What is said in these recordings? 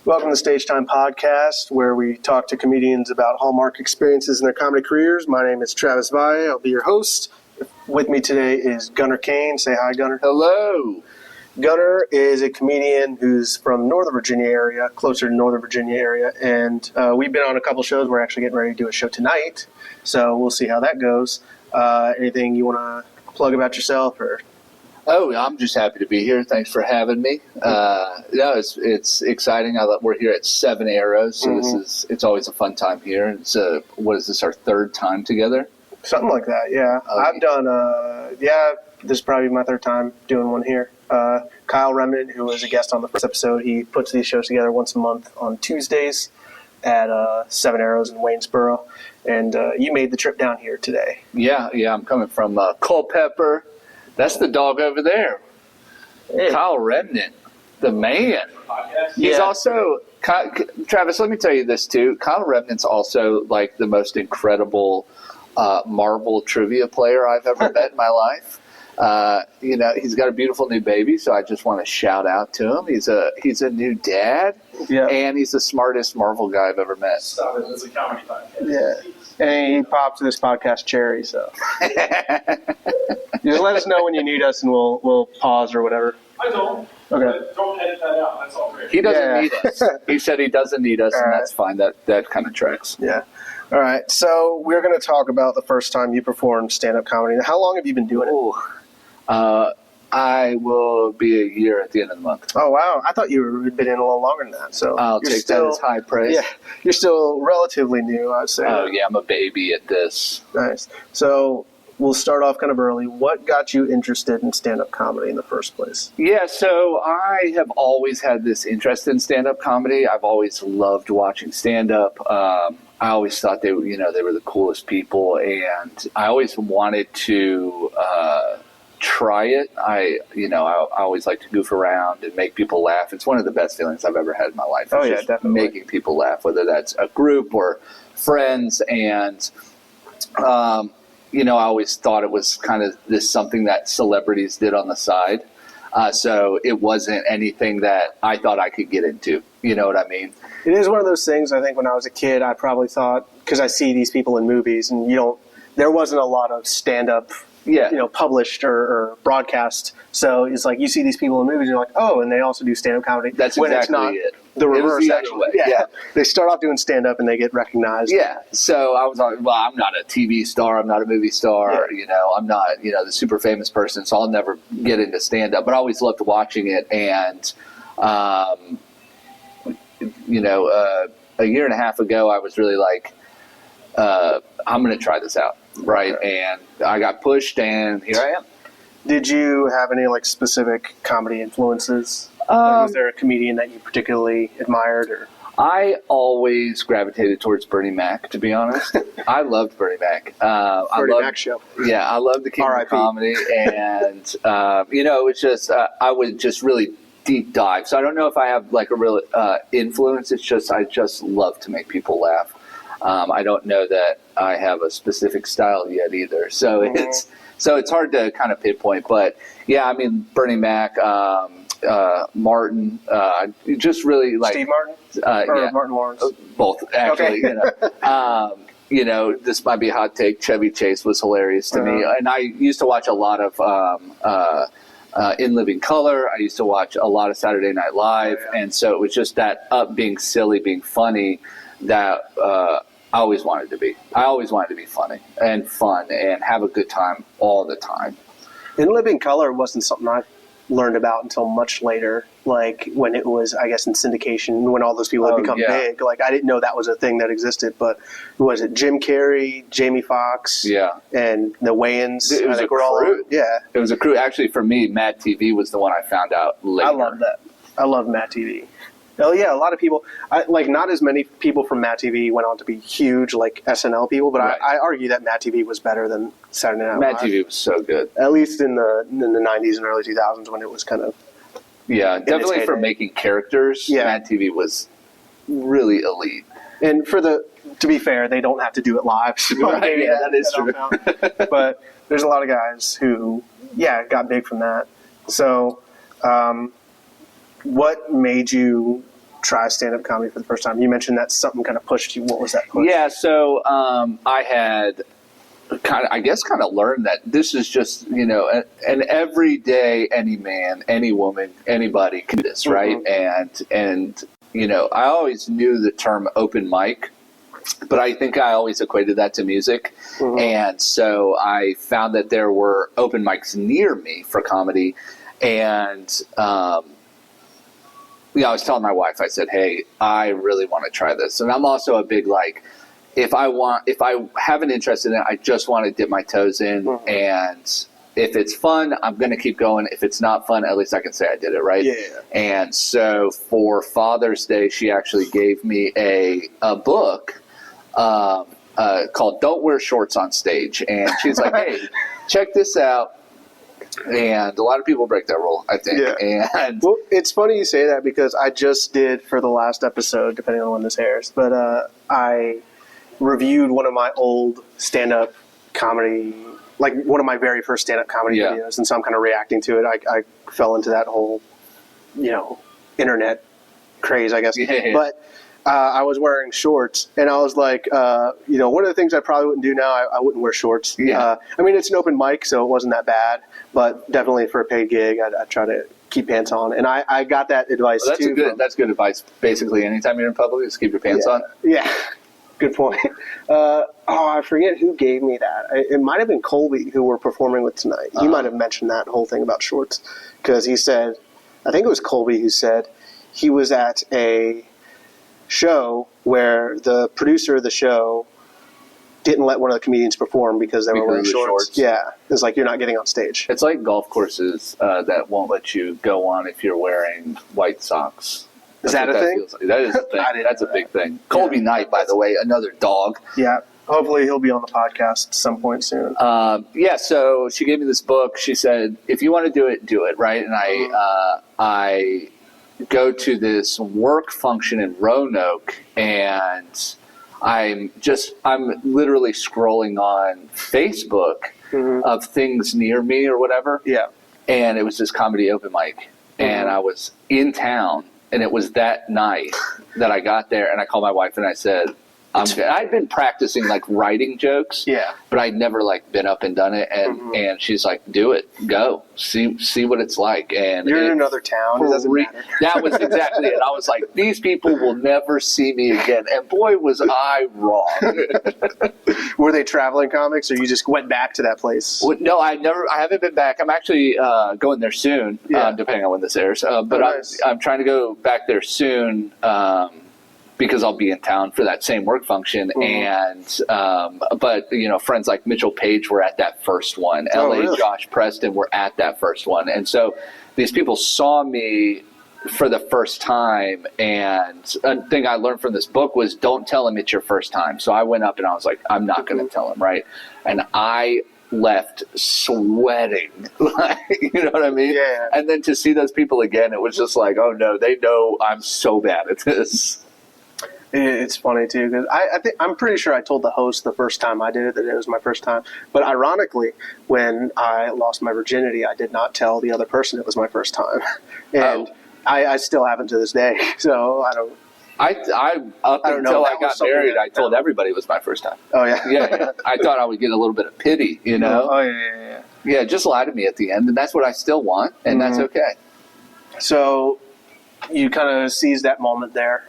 Welcome to the Stage Time Podcast, where we talk to comedians about Hallmark experiences in their comedy careers. My name is Travis Valle. I'll be your host. With me today is Gunnar Cain. Say hi, Gunnar. Hello. Gunnar is a comedian who's from Northern Virginia area, closer to Northern Virginia area, and we've been on a couple shows. We're actually getting ready to do a show tonight, so we'll see how that goes. Anything you want to plug about yourself? Or? Oh, I'm just happy to be here. Thanks for having me. It's exciting. We're here at Seven Arrows, so it's always a fun time here. It's what is this, our third time together? Something like that, yeah. Okay. I've done, this is probably my third time doing one here. Kyle Remnant, who was a guest on the first episode, he puts these shows together once a month on Tuesdays at Seven Arrows in Waynesboro. And you made the trip down here today. Yeah, I'm coming from Culpeper. That's the dog over there. Hey. Kyle Remnant, the man. He's also, Travis, let me tell you this too. Kyle Remnant's also like the most incredible Marvel trivia player I've ever met in my life. He's got a beautiful new baby, so I just want to shout out to him. He's a new dad, and he's the smartest Marvel guy I've ever met. Stop it. It's a comedy podcast. Yeah. And he popped this podcast cherry, so. Just let us know when you need us, and we'll pause or whatever. I don't. Okay. Don't edit that out. That's all great. He doesn't need us. He said he doesn't need us, and that's fine. That kind of tracks. Yeah. All right. So we're going to talk about the first time you performed stand-up comedy. How long have you been doing it? I will be a year at the end of the month. Oh, wow. I thought you had been in a little longer than that. So I'll take that as high praise. Yeah. You're still relatively new, I'd say. Oh, yeah. I'm a baby at this. Nice. So we'll start off kind of early. What got you interested in stand-up comedy in the first place? Yeah, so I have always had this interest in stand-up comedy. I've always loved watching stand-up. I always thought they were the coolest people, and I always wanted to try it. I always like to goof around and make people laugh. It's one of the best feelings I've ever had in my life. Oh, yeah, definitely. Making people laugh, whether that's a group or friends. And, I always thought it was kind of this something that celebrities did on the side. So it wasn't anything that I thought I could get into. You know what I mean? It is one of those things. I think when I was a kid, I probably thought, because I see these people in movies, and there wasn't a lot of stand-up published or broadcast. So it's like you see these people in movies and you're like, oh, and they also do stand-up comedy. That's when exactly it's not the reverse, the actually. Yeah. They start off doing stand-up and they get recognized. Yeah. So I was like, well, I'm not a TV star. I'm not a movie star. Yeah. I'm not, the super famous person. So I'll never get into stand-up. But I always loved watching it. And, a year and a half ago, I was really like, I'm going to try this out. Right. Okay. And I got pushed, and here I am. Did you have any specific comedy influences? Was there a comedian that you particularly admired? Or I always gravitated towards Bernie Mac, to be honest. I loved Bernie Mac. Bernie Mac show. Yeah, I loved the king of comedy, and it's just I would just really deep dive. So I don't know if I have a real influence. It's just I just love to make people laugh. I don't know that I have a specific style yet either. So it's hard to kind of pinpoint. But yeah, I mean Bernie Mac, Martin, just really like Steve Martin, or Martin Lawrence, both actually. Okay. This might be a hot take. Chevy Chase was hilarious to me, and I used to watch a lot of In Living Color. I used to watch a lot of Saturday Night Live, and so it was just that being silly, being funny that I always wanted to be. I always wanted to be funny and fun and have a good time all the time. In Living Color wasn't something I learned about until much later, like when it was, I guess, in syndication, when all those people had become big. Like, I didn't know that was a thing that existed, but was it Jim Carrey, Jamie Foxx, and the Wayans? It was a crew. It was a crew. Actually, for me, Mad TV was the one I found out later. I love that. I love Mad TV. Oh, yeah, a lot of people, not as many people from Mad TV went on to be huge, like SNL people, but right. I argue that Mad TV was better than Saturday Night Live. Mad TV was so good. At least in the 90s and early 2000s when it was kind of... Yeah, definitely for making characters, Mad TV was really elite. And to be fair, they don't have to do it live. So right, yeah, that is true. But there's a lot of guys who, got big from that. So... what made you try stand-up comedy for the first time? You mentioned that something kind of pushed you. What was that push? Yeah, so I had kind of learned that this is just, an everyday, any man, any woman, anybody can do this, right? And I always knew the term open mic, but I think I always equated that to music. And so I found that there were open mics near me for comedy. And, I was telling my wife, I said, hey, I really want to try this. And I'm also a big, if I have an interest in it, I just want to dip my toes in. And if it's fun, I'm going to keep going. If it's not fun, at least I can say I did it, right? Yeah. And so for Father's Day, she actually gave me a book called Don't Wear Shorts on Stage. And she's like, hey, check this out. And a lot of people break that rule, I think. Yeah. And well, it's funny you say that because I just did for the last episode, depending on when this airs, but I reviewed one of my old stand-up comedy, one of my very first stand-up comedy videos, and so I'm kind of reacting to it. I fell into that whole, internet craze, I guess. Yeah. But I was wearing shorts, and I was like, one of the things I probably wouldn't do now, I wouldn't wear shorts. Yeah. It's an open mic, so it wasn't that bad, but definitely for a paid gig, I'd try to keep pants on. And I got that advice, too. That's good advice. Basically, anytime you're in public, just keep your pants on. Yeah. Good point. I forget who gave me that. It might have been Colby, who we're performing with tonight. He might have mentioned that whole thing about shorts, because he said, I think it was Colby who said he was at a show where the producer of the show didn't let one of the comedians perform because they were wearing shorts. Yeah. It's like, you're not getting on stage. It's like golf courses that won't let you go on if you're wearing white socks. Is that a thing? Feels like. That is a thing. That's a big thing. Colby Knight, by the way, another dog. Yeah. Hopefully he'll be on the podcast at some point soon. So she gave me this book. She said, if you want to do it, right? And I go to this work function in Roanoke, and I'm literally scrolling on Facebook of things near me or whatever. Yeah. And it was this comedy open mic. And I was in town. And it was that night that I got there, and I called my wife and I said, I'd been practicing writing jokes, but I'd never been up and done it. And she's like, do it, go, see what it's like. And you're in another town. It doesn't matter. That was exactly it. I was like, these people will never see me again. And boy, was I wrong. Were they traveling comics, or you just went back to that place? Well, no, I haven't been back. I'm actually going there soon, depending on when this airs. But nice. I'm trying to go back there soon. Because I'll be in town for that same work function. And, but friends like Mitchell Page were at that first one. Really? Josh Preston were at that first one. And so these people saw me for the first time. And a thing I learned from this book was don't tell them it's your first time. So I went up and I was like, I'm not going to tell them. Right. And I left sweating, you know what I mean? Yeah. And then to see those people again, it was just like, oh no, they know I'm so bad at this. It's funny too, because I'm pretty sure I told the host the first time I did it that it was my first time. But ironically, when I lost my virginity, I did not tell the other person it was my first time, and I still haven't to this day. So I don't. Until I got married, I told everybody it was my first time. Oh yeah, yeah. I thought I would get a little bit of pity, Oh yeah. Yeah, just lie to me at the end, and that's what I still want, and that's okay. So you kind of seized that moment there.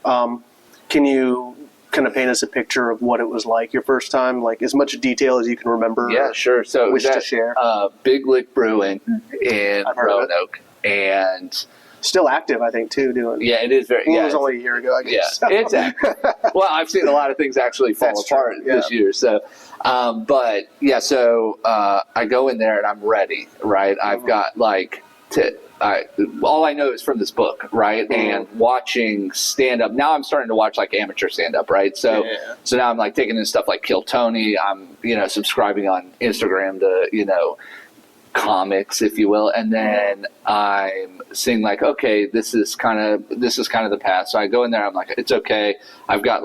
Can you kind of paint us a picture of what it was like your first time, as much detail as you can remember? Yeah, sure. So wish to share. Big Lick Brewing in Roanoke, and still active, I think, too. Doing it is very. It was only a year ago, I guess. Yeah, it's active. Well, I've seen a lot of things actually fall apart this year. So, but yeah, so I go in there and I'm ready. Right, I've got all I know is from this book, right? And watching stand up. Now I'm starting to watch amateur stand up, right? So now I'm taking in stuff like Kill Tony. I'm subscribing on Instagram to comics, if you will, and then I'm seeing okay, this is kind of the path. So I go in there. I'm like, it's okay. I've got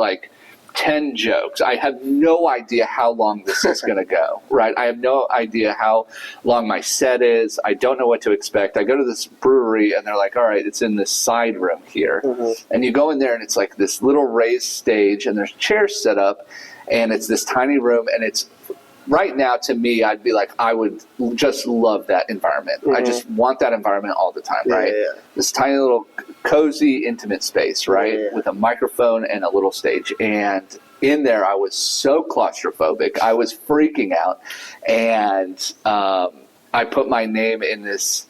10 jokes. I have no idea how long this is going to go, right? I have no idea how long my set is. I don't know what to expect. I go to this brewery and they're like, all right, it's in this side room here. And you go in there and it's like this little raised stage and there's chairs set up and it's this tiny room and it's right now to me, I'd be like, I would just love that environment. I just want that environment all the time, right? This tiny little cozy, intimate space, right? With a microphone and a little stage. And in there, I was so claustrophobic. I was freaking out. And I put my name in this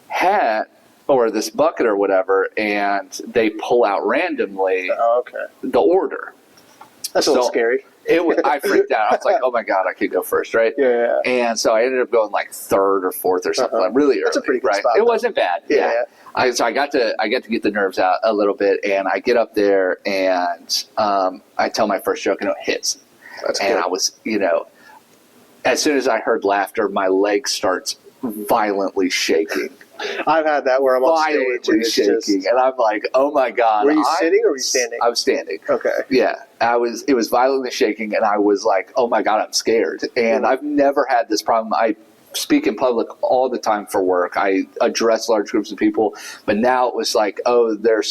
hat or this bucket or whatever, and they pull out randomly the order. That's a little scary. I freaked out. I was like, oh my God, I could go first, right? Yeah. And so I ended up going like third or fourth or something, like really early. That's a pretty good right? spot. It wasn't bad. Yeah. So I got to get the nerves out a little bit, and I get up there and I tell my first joke, and it hits. That's and good. I was, as soon as I heard laughter, my leg starts violently shaking. I've had that where I'm on stage Violently and it's shaking, and I'm like, "Oh my God!" Were you sitting or were you standing? I was standing. Okay. Yeah, It was violently shaking, and I was like, "Oh my God, I'm scared." And I've never had this problem. I speak in public all the time for work. I address large groups of people, but now it was like, "Oh, they're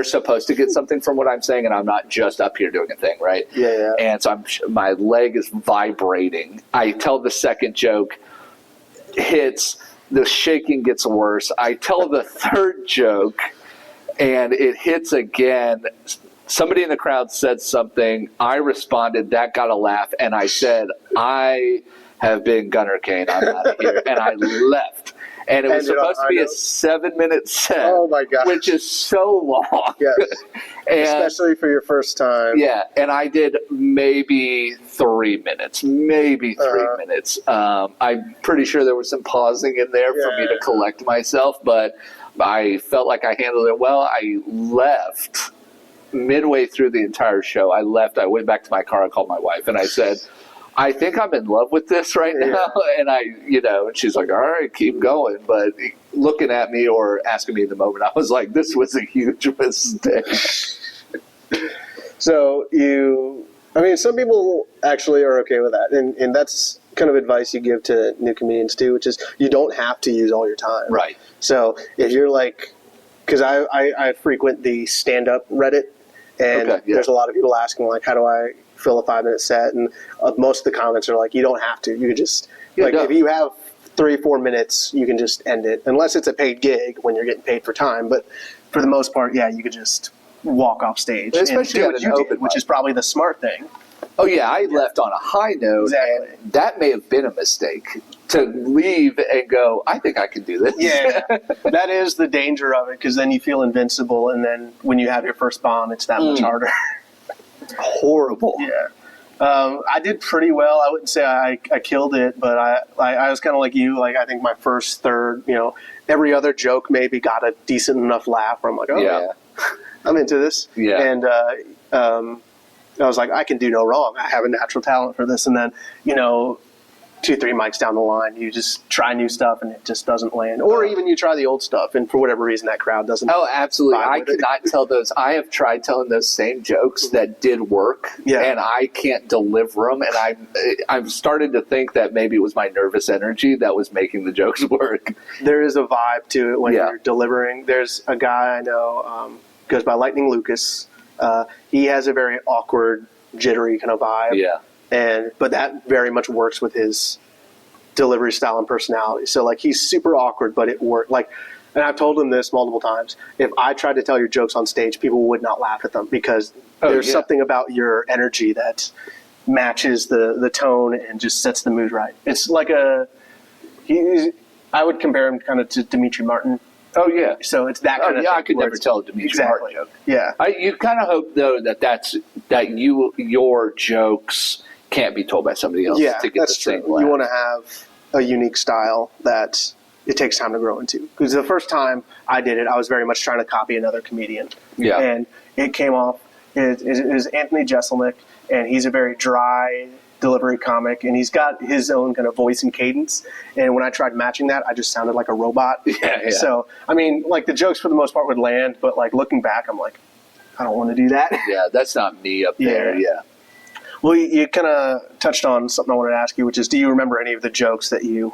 supposed to get something from what I'm saying, and I'm not just up here doing a thing, right?" Yeah. And so my leg is vibrating. I tell the second joke, hits. The shaking gets worse. I tell the third joke, and it hits again. Somebody in the crowd said something. I responded. That got a laugh. And I said, I have been Gunnar Cain. I'm out of here. And I left. And it was supposed to be a 7-minute set. Oh, my gosh. Which is so long. Yes. And, especially for your first time. Yeah. And I did maybe 3 minutes. Minutes. I'm pretty sure there was some pausing in there for me to collect myself, but I felt like I handled it well. I left midway through the entire show. I went back to my car. I called my wife and I said, I think I'm in love with this right now. And and she's like, all right, keep going. But looking at me or asking me in the moment, I was like, this was a huge mistake. So some people actually are okay with that. And that's kind of advice you give to new comedians too, which is you don't have to use all your time. Right. So if you're like, because I frequent the stand-up Reddit, and there's a lot of people asking, like, how do I fill a 5-minute set? And most of the comments are like, you don't have to. You could just, if you have 3-4 minutes, you can just end it. Unless it's a paid gig when you're getting paid for time. But for the most part, you could just walk off stage. Especially and at do an what you open did, which mic. is probably the smart thing. Oh, yeah, I left on a high note, Exactly. and that may have been a mistake to leave and go, I think I can do this. Yeah, that is the danger of it, because then you feel invincible, and then when you have your first bomb, it's that much harder. Horrible. Yeah. I did pretty well. I wouldn't say I killed it, but I was kind of like you. Like, I think my first third, every other joke maybe got a decent enough laugh where I'm like, oh, yeah. I'm into this. Yeah. And I was like, I can do no wrong. I have a natural talent for this. And then, 2-3 mics down the line, you just try new stuff and it just doesn't land. Or even you try the old stuff and for whatever reason that crowd doesn't. Oh, absolutely. I vibe with it. cannot tell those. I have tried telling those same jokes that did work, and I can't deliver them. And I've started to think that maybe it was my nervous energy that was making the jokes work. There is a vibe to it when you're delivering. There's a guy I know, goes by Lightning Lucas. He has a very awkward, jittery kind of vibe. Yeah. But that very much works with his delivery style and personality. So he's super awkward, but it worked. And I've told him this multiple times. If I tried to tell your jokes on stage, people would not laugh at them because there's something about your energy that matches the tone and just sets the mood right. It's like I would compare him kind of to Dimitri Martin. Oh, yeah. So it's that kind of thing. I could never tell a Dimitri Martin joke. Yeah. You kind of hope, though, that your jokes can't be told by somebody else to get the same laugh. You want to have a unique style that it takes time to grow into. Because the first time I did it, I was very much trying to copy another comedian. Yeah. And it came off, it was Anthony Jeselnik, and he's a very dry delivery comic, and he's got his own kind of voice and cadence. And when I tried matching that, I just sounded like a robot. Yeah. So, the jokes for the most part would land, but looking back, I'm like, I don't want to do that. Yeah, that's not me up there. Yeah. Well, you kind of touched on something I wanted to ask you, which is, do you remember any of the jokes that you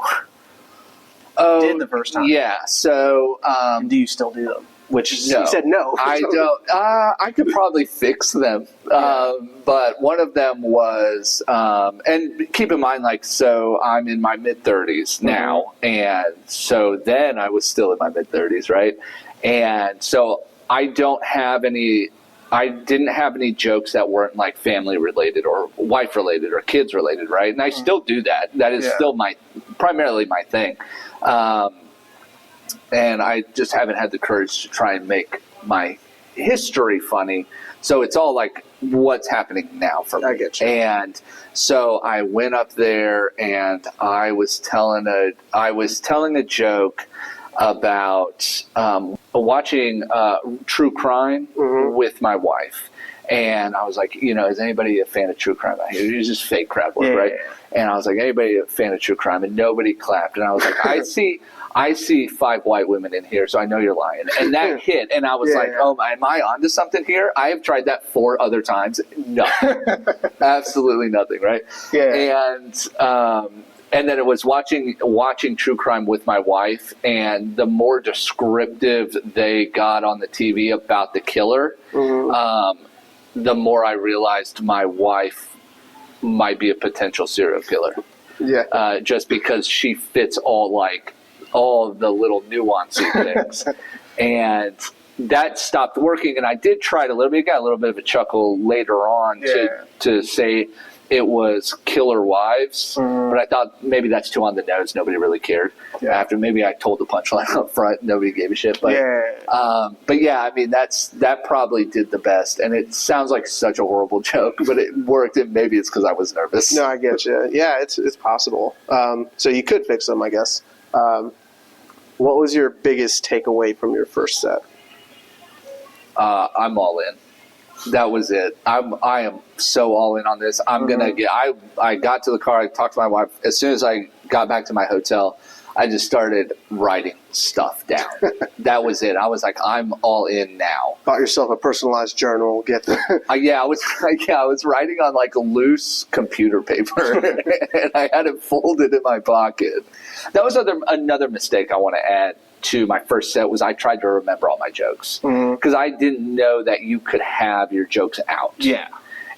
did the first time? Yeah. So, and do you still do them? Which no, you said no. I don't. I could probably fix them, but one of them was, and keep in mind, like, so I'm in my mid-30s now, and so then I was still in my mid-30s, right? And so I didn't have any jokes that weren't like family related or wife related or kids related, right? And I still do that. That is still primarily my thing. And I just haven't had the courage to try and make my history funny. So it's all like what's happening now for me. I get you. And so I went up there and I was telling a joke about watching true crime with my wife. And I was like, is anybody a fan of true crime out here? It was just fake crowd work, right? And I was like, anybody a fan of true crime? And nobody clapped. And I was like, I see 5 white women in here, so I know you're lying. And that hit. And I was like, oh, am I onto something here? I have tried that 4 other times. Nothing. Absolutely nothing, right? Yeah. And then it was watching true crime with my wife, and the more descriptive they got on the TV about the killer, the more I realized my wife might be a potential serial killer. Yeah. Just because she fits all the little nuancy things. And that stopped working, and I did try it a little bit. Got a little bit of a chuckle later on to say it was Killer Wives, but I thought maybe that's too on the nose. Nobody really cared. After maybe I told the punchline up front, nobody gave a shit. But yeah, I mean that probably did the best, and it sounds like such a horrible joke, but it worked, and maybe it's because I was nervous. No, I get you. Yeah, it's possible. So you could fix them, I guess. What was your biggest takeaway from your first set? I'm all in. That was it. I am so all in on this. I'm gonna get. I got to the car. I talked to my wife. As soon as I got back to my hotel, I just started writing stuff down. That was it. I was like, I'm all in now. Bought yourself a personalized journal. Get the I was writing on like loose computer paper, and I had it folded in my pocket. That was another mistake I want to add to my first set was I tried to remember all my jokes because I didn't know that you could have your jokes out. Yeah,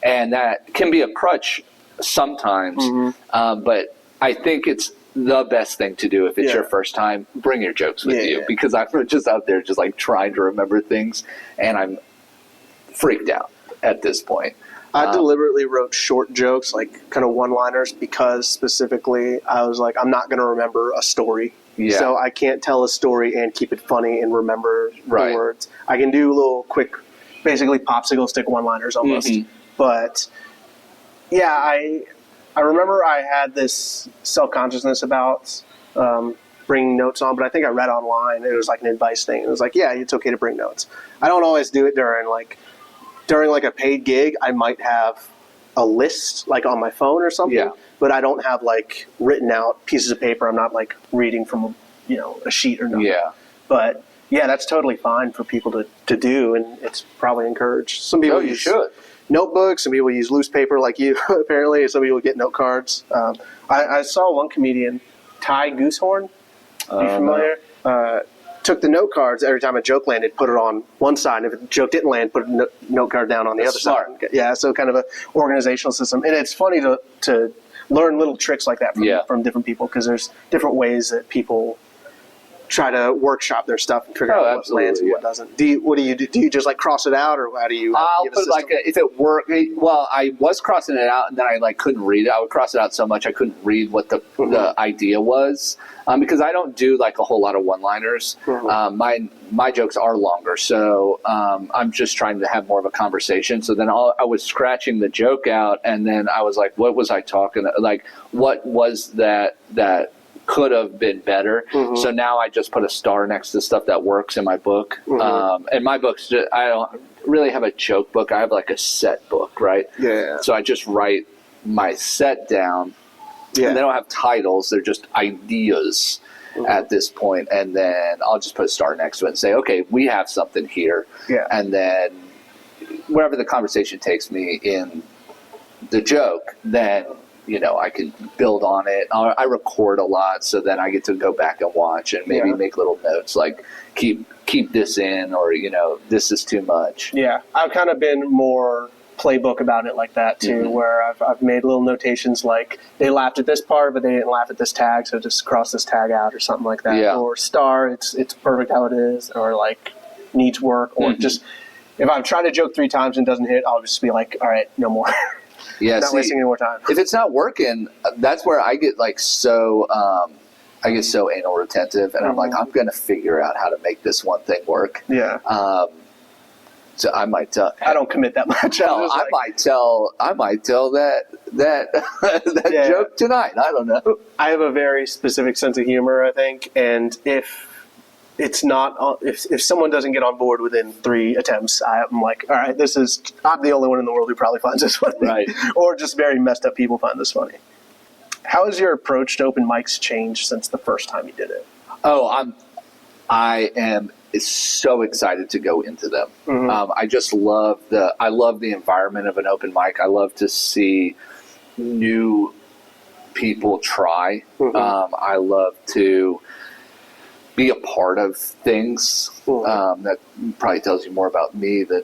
and that can be a crutch sometimes. But I think it's the best thing to do if it's your first time. Bring your jokes with you because I'm just out there just like trying to remember things, and I'm freaked out at this point. I deliberately wrote short jokes, like kind of one-liners, because specifically I was like, I'm not going to remember a story. Yeah. So I can't tell a story and keep it funny and remember the words. I can do little quick, basically popsicle stick one-liners almost. But yeah, I remember I had this self-consciousness about bringing notes on, but I think I read online. It was like an advice thing. It was like, yeah, it's okay to bring notes. I don't always do it during a paid gig. I might have a list like on my phone or something, but I don't have like written out pieces of paper. I'm not like reading from a sheet or nothing. But yeah, that's totally fine for people to do, and it's probably encouraged. Some people use notebooks, some people use loose paper like you apparently, some people get note cards. I saw one comedian, Ty Goosehorn, are you familiar? Took the note cards every time a joke landed, put it on one side, and if a joke didn't land, put a note card down on the other side. Yeah, so kind of a organizational system. And it's funny to learn little tricks like that from different people, because there's different ways that people try to workshop their stuff and figure out what lands and what doesn't. What do you do? Do you just like cross it out, or how do you? I'll put if it worked. Well, I was crossing it out, and then I couldn't read it. I would cross it out so much I couldn't read what the idea was, because I don't do like a whole lot of one-liners. My jokes are longer, so I'm just trying to have more of a conversation. So then I was scratching the joke out, and then I was like, what was I talking? Like, what was that could have been better. So now I just put a star next to stuff that works in my book. And my books, I don't really have a joke book. I have like a set book, right? Yeah. So I just write my set down. Yeah. And they don't have titles. They're just ideas at this point. And then I'll just put a star next to it and say, okay, we have something here. Yeah. And then wherever the conversation takes me in the joke, then I can build on it. I record a lot, so then I get to go back and watch and maybe make little notes like keep this in, or this is too much. Yeah, I've kind of been more playbook about it like that too, where I've made little notations like they laughed at this part, but they didn't laugh at this tag, so just cross this tag out or something like that. Yeah. Or star, it's perfect how it is, or like needs work, or just if I'm trying to joke 3 times and it doesn't hit, I'll just be like, all right, no more. Yeah, not wasting any more time. If it's not working, that's where I get like so anal retentive, and I'm like, I'm going to figure out how to make this one thing work. Yeah. So I might tell. I don't commit that much. I might tell that joke tonight. I don't know. I have a very specific sense of humor, I think, and if it's not, if someone doesn't get on board within 3 attempts, I'm like, all right, I'm the only one in the world who probably finds this funny. Right. Or just very messed up people find this funny. How has your approach to open mics changed since the first time you did it? Oh, I am so excited to go into them. I just love the environment of an open mic. I love to see new people try. I love to be a part of things. That probably tells you more about me than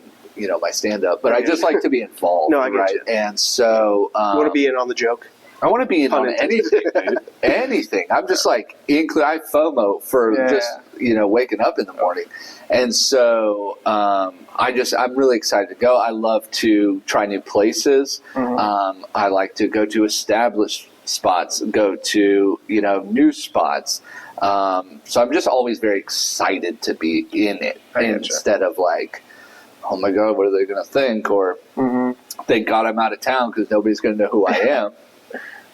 my stand-up. But I just like to be involved. No, I get you. And so You want to be in on the joke? I want to be in on anything, dude. Anything. I'm just like, I FOMO for just, waking up in the morning. And so I'm really excited to go. I love to try new places. I like to go to established spots, go to, new spots. So I'm just always very excited to be in it instead of like, oh my God, what are they going to think? Or thank God I'm out of town because nobody's going to know who I am.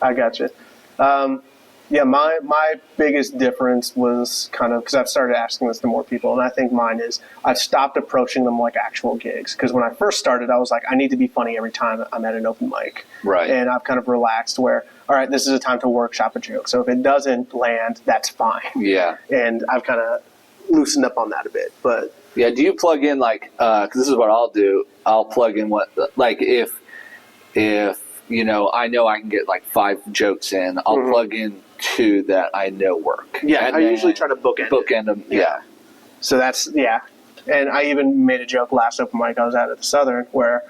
I gotcha. My biggest difference was kind of, because I've started asking this to more people, and I think mine is I've stopped approaching them like actual gigs. Because when I first started, I was like, I need to be funny every time I'm at an open mic. Right. And I've kind of relaxed where, all right, this is a time to workshop a joke. So if it doesn't land, that's fine. Yeah. And I've kind of loosened up on that a bit. But yeah, do you plug in like, because this is what I'll do, I'll plug in like if I know I can get like 5 jokes in, I'll plug in 2 that I know work. Yeah, I usually try to bookend them. Yeah. So that's, And I even made a joke last open mic I was at the Southern where...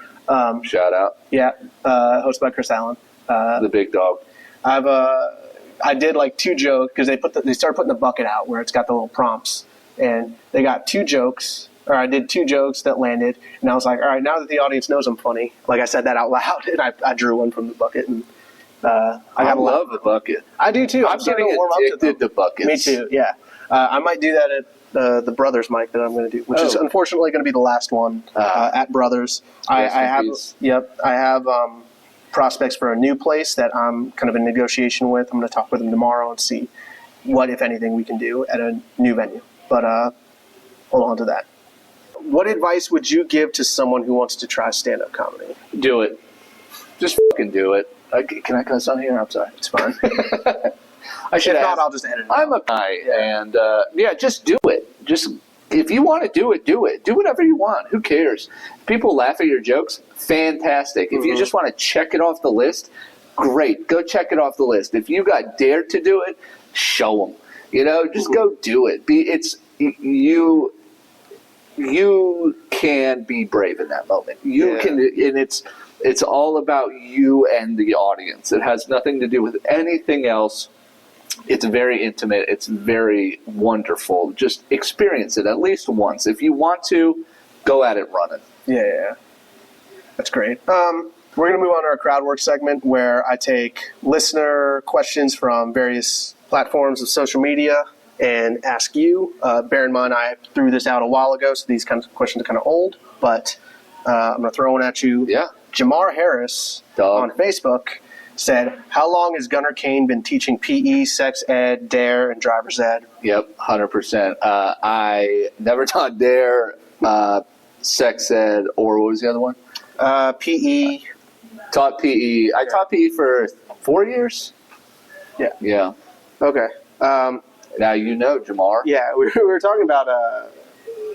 shout out. Yeah, hosted by Chris Allen. The big dog. I did like 2 jokes because they started putting the bucket out where it's got the little prompts. And they got 2 jokes... Or I did 2 jokes that landed, and I was like, all right, now that the audience knows I'm funny, like I said that out loud, and I drew one from the bucket. And I love the bucket. I do too. I'm getting addicted to buckets. Me too, yeah. I might do that at the Brothers mic that I'm going to do, which is unfortunately going to be the last one at Brothers. I have prospects for a new place that I'm kind of in negotiation with. I'm going to talk with them tomorrow and see what, if anything, we can do at a new venue. But hold on to that. What advice would you give to someone who wants to try stand-up comedy? Do it. Just fucking do it. Can I cuss on here? I'm sorry. It's fine. I should if ask. not, I'll just edit it. I'm a guy, and just do it. Just if you want to do it, do it. Do whatever you want. Who cares? People laugh at your jokes. Fantastic. If you just want to check it off the list, great. Go check it off the list. If you got dared to do it, show them. Just go do it. You can be brave in that moment. You can, and it's all about you and the audience. It has nothing to do with anything else. It's very intimate. It's very wonderful. Just experience it at least once. If you want to, go at it running. Yeah. That's great. We're going to move on to our crowd work segment where I take listener questions from various platforms of social media and ask you. Bear in mind, I threw this out a while ago, so these kinds of questions are kind of old, but I'm going to throw one at you. Yeah. Jamar Harris on Facebook said, how long has Gunnar Cain been teaching PE, sex ed, DARE, and driver's ed? Yep, 100%. I never taught DARE, sex ed, or what was the other one? PE. Taught PE. I taught PE for 4 years. Yeah. Okay. Now Jamar. Yeah, we were talking about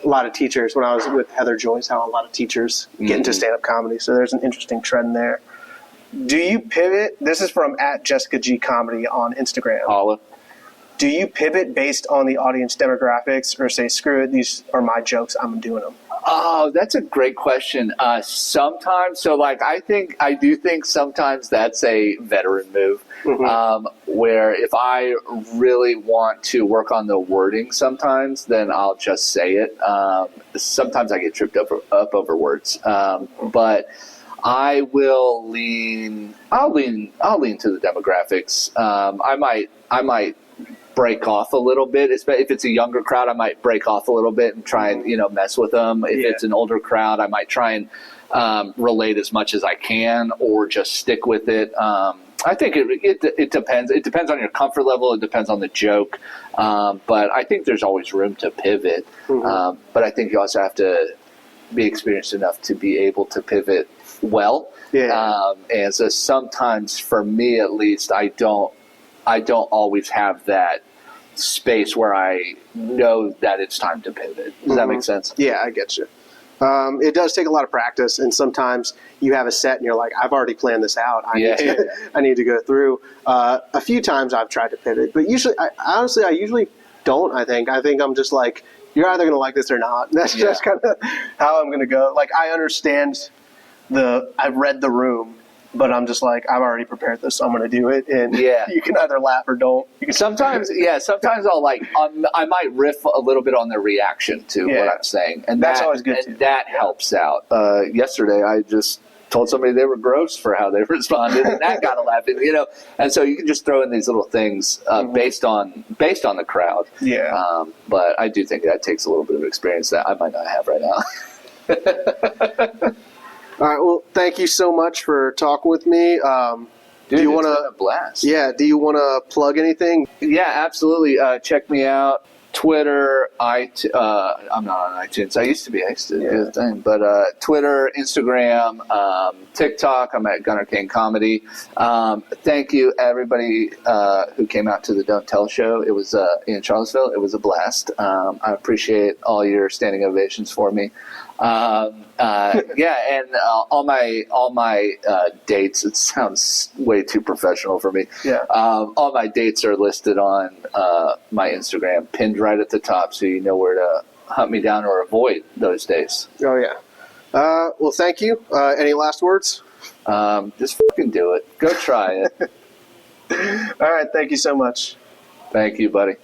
a lot of teachers, when I was with Heather Joyce, how a lot of teachers get into stand-up comedy. So there's an interesting trend there. Do you pivot? This is from @JessicaG Comedy on Instagram. Holla. Do you pivot based on the audience demographics, or say, screw it, these are my jokes, I'm doing them? Oh, that's a great question. Sometimes, so like I do think sometimes that's a veteran move, where if I really want to work on the wording sometimes, then I'll just say it. Sometimes I get tripped up over words, but I will lean. I'll lean to the demographics. I might break off a little bit. If it's a younger crowd, I might break off a little bit and try and mess with them. If it's an older crowd, I might try and relate as much as I can, or just stick with it. I think it depends. It depends on your comfort level. It depends on the joke. But I think there's always room to pivot. But I think you also have to be experienced enough to be able to pivot well. And so sometimes, for me at least, I don't always have that space where I know that it's time to pivot. Does that make sense? Yeah, I get you. It does take a lot of practice, and sometimes you have a set and you're like, I've already planned this out. I need to go through. A few times I've tried to pivot, but usually, I usually don't, I think. I think I'm just like, you're either going to like this or not. That's just kind of how I'm going to go. Like, I understand I've read the room, but I'm just like, I've already prepared this, so I'm going to do it. And you can either laugh or don't. Sometimes I'll I might riff a little bit on the reaction to what I'm saying. And that's always good too. That helps out. Yesterday, I just told somebody they were gross for how they responded, and that got a laugh. And so you can just throw in these little things based on the crowd. But I do think that takes a little bit of experience that I might not have right now. All right. Well, thank you so much for talking with me. Dude, do you want to blast? Yeah. Do you want to plug anything? Yeah, absolutely. Check me out. Twitter. I'm not on iTunes. I used to be. I used to do the thing. But Twitter, Instagram, TikTok. I'm at Gunnar Cain Comedy. Thank you, everybody who came out to the Don't Tell show. It was in Charlottesville. It was a blast. I appreciate all your standing ovations for me. And all my dates. It sounds way too professional for me. All my dates are listed on my Instagram, pinned right at the top, so you know where to hunt me down or avoid those days. Oh yeah. Well, thank you. Any last words? Just fucking do it. Go try it. All right. Thank you so much. Thank you, buddy.